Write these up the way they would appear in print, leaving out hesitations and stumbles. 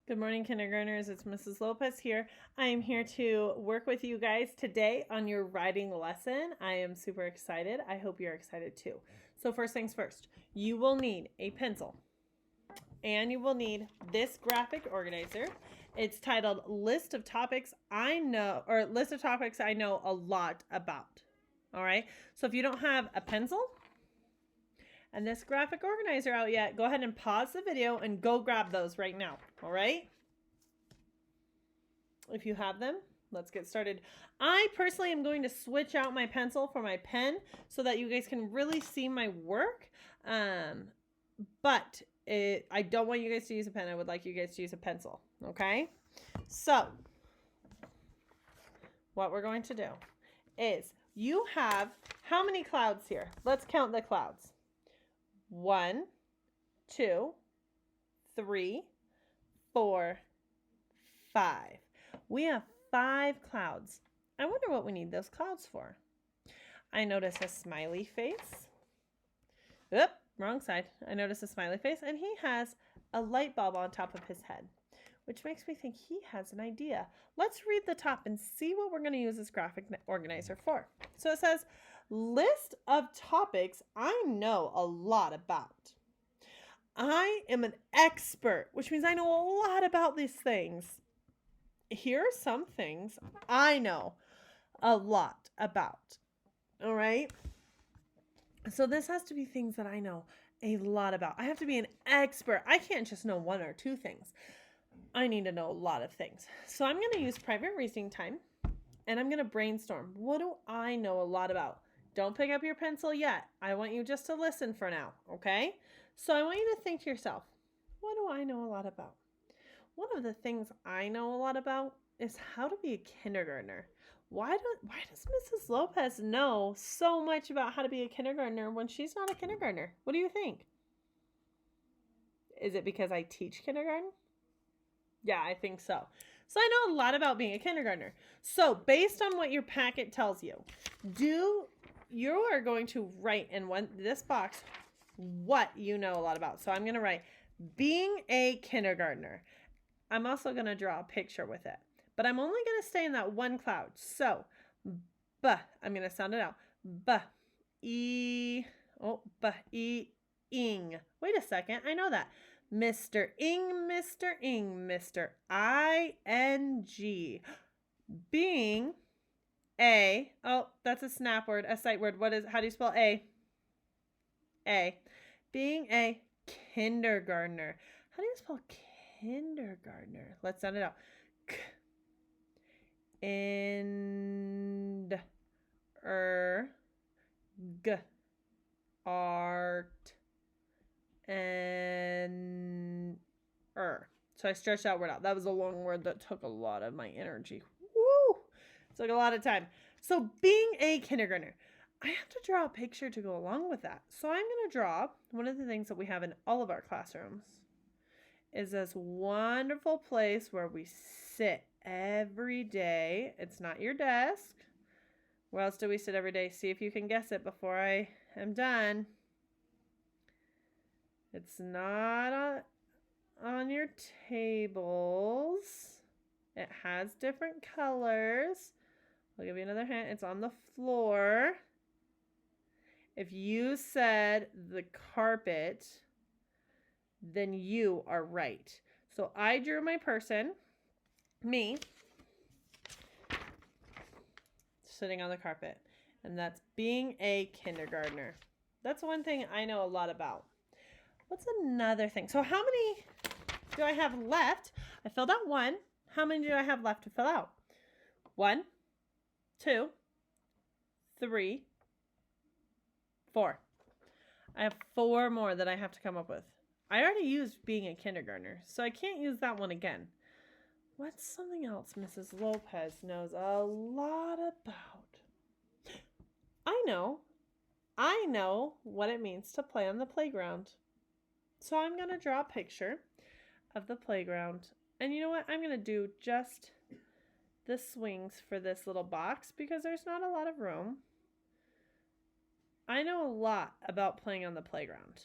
Good morning, kindergartners. It's Mrs. Lopez here. I am here to work with you guys today on your writing lesson. I am super excited. I hope you're excited too. So first things first, you will need a pencil and you will need this graphic organizer. It's titled List of Topics I Know, or List of Topics I Know a Lot About. All right. So if you don't have a pencil and this graphic organizer out yet, go ahead and pause the video and go grab those right now. All right. If you have them, let's get started. I personally am going to switch out my pencil for my pen so that you guys can really see my work. But I don't want you guys to use a pen. I would like you guys to use a pencil. Okay. So what we're going to do is you have how many clouds here? Let's count the clouds. 1, 2, 3, 4, 5. We have 5 clouds. I wonder what we need those clouds for. I notice a smiley face. Oop, wrong side. I notice a smiley face, and he has a light bulb on top of his head, which makes me think he has an idea. Let's read the top and see what we're going to use this graphic organizer for. So it says, list of topics I know a lot about. I am an expert, which means I know a lot about these things. Here are some things I know a lot about. All right. So this has to be things that I know a lot about. I have to be an expert. I can't just know 1 or 2 things. I need to know a lot of things. So I'm going to use private reasoning time and I'm going to brainstorm. What do I know a lot about? Don't pick up your pencil yet. I want you just to listen for now. Okay. So I want you to think to yourself, what do I know a lot about? One of the things I know a lot about is how to be a kindergartner. Why does Mrs. Lopez know so much about how to be a kindergartner when she's not a kindergartner? What do you think? Is it because I teach kindergarten? Yeah, I think so. So I know a lot about being a kindergartner. So based on what your packet tells you, you are going to write in this box what you know a lot about. So I'm going to write being a kindergartner. I'm also going to draw a picture with it, but I'm only going to stay in that one cloud. So, I'm going to sound it out. Ing. Wait a second. I know that. Mr. Ing, Mr. I-N-G. Being a, that's a snap word, a sight word. How do you spell A? A. Being a kindergartner. How do you spell kindergartner? Let's sound it out. And g art and so I stretched that word out. That was a long word that took a lot of my energy. Woo! It took a lot of time. So being a kindergartner, I have to draw a picture to go along with that. So I'm going to draw one of the things that we have in all of our classrooms is this wonderful place where we sit every day. It's not your desk. Where else do we sit every day? See if you can guess it before I am done. It's not on your tables. It has different colors. I'll give you another hint. It's on the floor. If you said the carpet, then you are right. So I drew my person, me, sitting on the carpet. And that's being a kindergartner. That's one thing I know a lot about. What's another thing? So how many do I have left? I filled out 1. How many do I have left to fill out? 1, 2, 3, 4. I have 4 more that I have to come up with. I already used being a kindergartner, so I can't use that one again. What's something else Mrs. Lopez knows a lot about? I know what it means to play on the playground. So I'm going to draw a picture of the playground. And you know what? I'm going to do just the swings for this little box because there's not a lot of room. I know a lot about playing on the playground.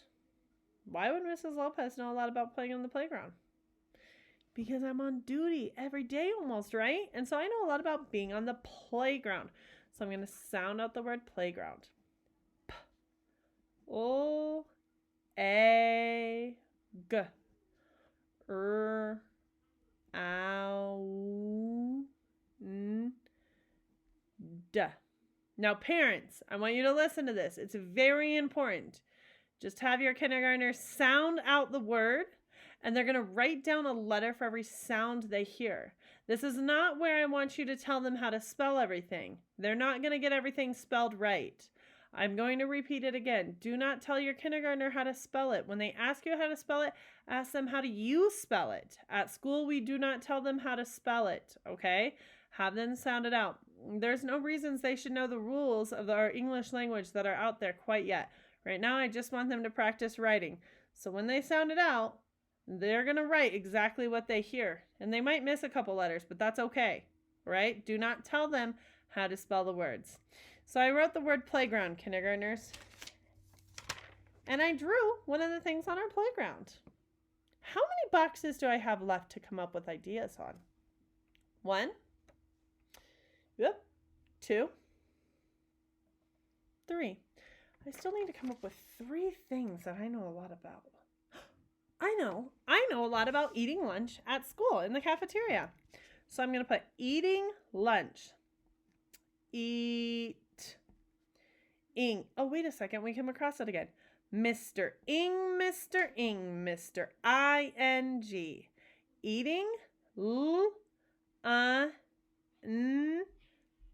Why would Mrs. Lopez know a lot about playing on the playground? Because I'm on duty every day almost, right? And so I know a lot about being on the playground. So I'm going to sound out the word playground. P O A G R ow n D. Now, parents, I want you to listen to this. It's very important. Just have your kindergartners sound out the word, and they're going to write down a letter for every sound they hear. This is not where I want you to tell them how to spell everything. They're not going to get everything spelled right. I'm going to repeat it again. Do not tell your kindergartner how to spell it. When they ask you how to spell it, ask them how do you spell it. At school, we do not tell them how to spell it, okay? Have them sound it out. There's no reasons they should know the rules of our English language that are out there quite yet. Right now, I just want them to practice writing. So when they sound it out, they're going to write exactly what they hear. And they might miss a couple letters, but that's okay, right? Do not tell them how to spell the words. So I wrote the word playground, kindergartners. And I drew one of the things on our playground. How many boxes do I have left to come up with ideas on? 1, 2, 3. I still need to come up with 3 things that I know a lot about. I know a lot about eating lunch at school in the cafeteria. So I'm going to put eating lunch. Eat. Ing. Oh, wait a second. We come across it again. Mr. Ing, Mr. Ing, Mr. I-N-G. Eating. L. N.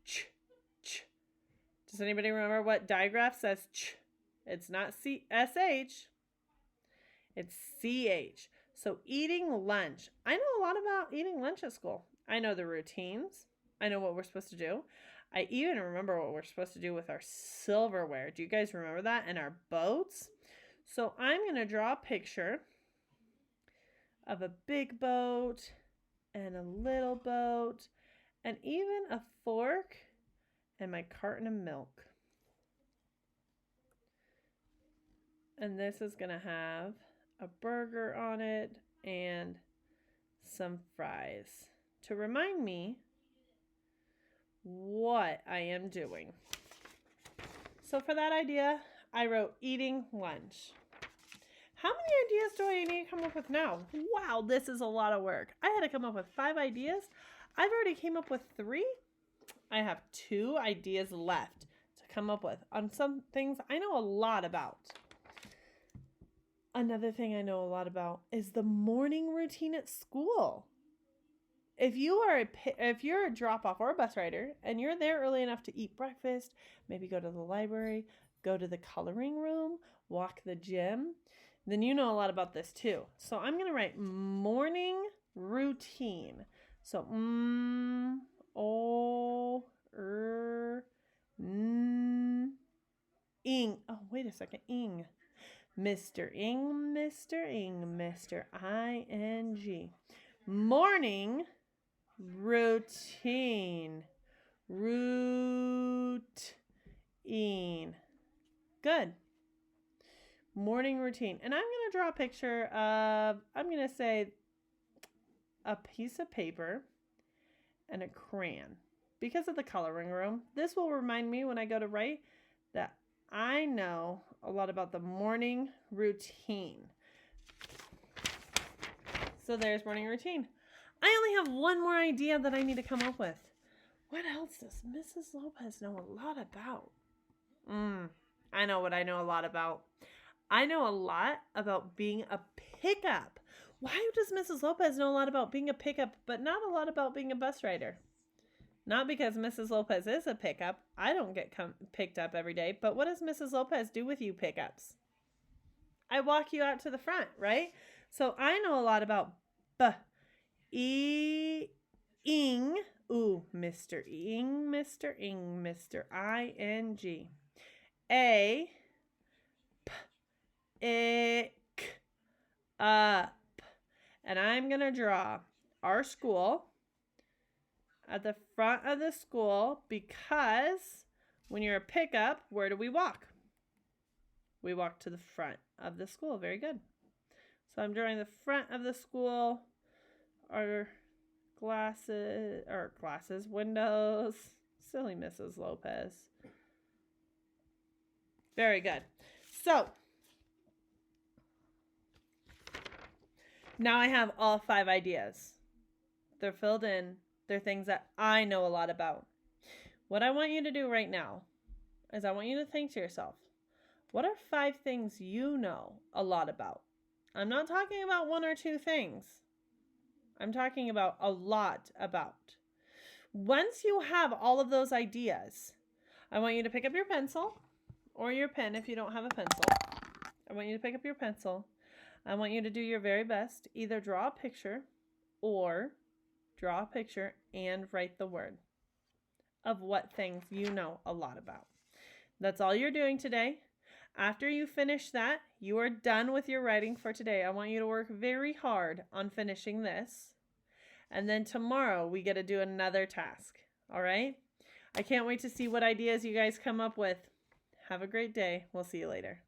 Ch. Ch. Does anybody remember what digraph says ch? It's not S-H. It's C-H. So eating lunch. I know a lot about eating lunch at school. I know the routines. I know what we're supposed to do. I even remember what we're supposed to do with our silverware. Do you guys remember that? And our boats? So I'm going to draw a picture of a big boat and a little boat and even a fork and my carton of milk. And this is going to have a burger on it and some fries to remind me what I am doing. So for that idea, I wrote eating lunch. How many ideas do I need to come up with now? Wow, this is a lot of work. I had to come up with 5 ideas. I've already came up with 3. I have 2 ideas left to come up with on some things I know a lot about. Another thing I know a lot about is the morning routine at school. If you're a drop-off or a bus rider and you're there early enough to eat breakfast, maybe go to the library, go to the coloring room, walk the gym, then you know a lot about this too. So I'm going to write morning routine. So ing. Oh, wait a second. Ing. Mr. Ing, Mr. Ing, Mr. I-N-G. Morning routine. Routine. Good. Morning routine. And I'm going to draw a picture of, I'm going to say, a piece of paper and a crayon. Because of the coloring room, this will remind me when I go to write that I know a lot about the morning routine. So there's morning routine. I only have one more idea that I need to come up with. What else does Mrs. Lopez know a lot about? I know what I know a lot about. I know a lot about being a pickup. Why does Mrs. Lopez know a lot about being a pickup, but not a lot about being a bus rider? Not because Mrs. Lopez is a pickup. I don't get picked up every day. But what does Mrs. Lopez do with you pickups? I walk you out to the front, right? So I know a lot about ing. Ooh, Mr. Ing, Mr. Ing, Mr. I-N-G. A, p, ick, up. And I'm going to draw our school at the front of the school because when you're a pickup, where do we walk? We walk to the front of the school. Very good. So I'm drawing the front of the school, are glasses, windows. Silly Mrs. Lopez. Very good. So, now I have all 5 ideas. They're filled in. They're things that I know a lot about. What I want you to do right now is I want you to think to yourself, what are 5 things you know a lot about? I'm not talking about 1 or 2 things. I'm talking about a lot about. Once you have all of those ideas, I want you to pick up your pencil or your pen if you don't have a pencil. I want you to pick up your pencil. I want you to do your very best. Either draw a picture or draw a picture and write the word of what things you know a lot about. That's all you're doing today. After you finish that, you are done with your writing for today. I want you to work very hard on finishing this. And then tomorrow we get to do another task. All right? I can't wait to see what ideas you guys come up with. Have a great day. We'll see you later.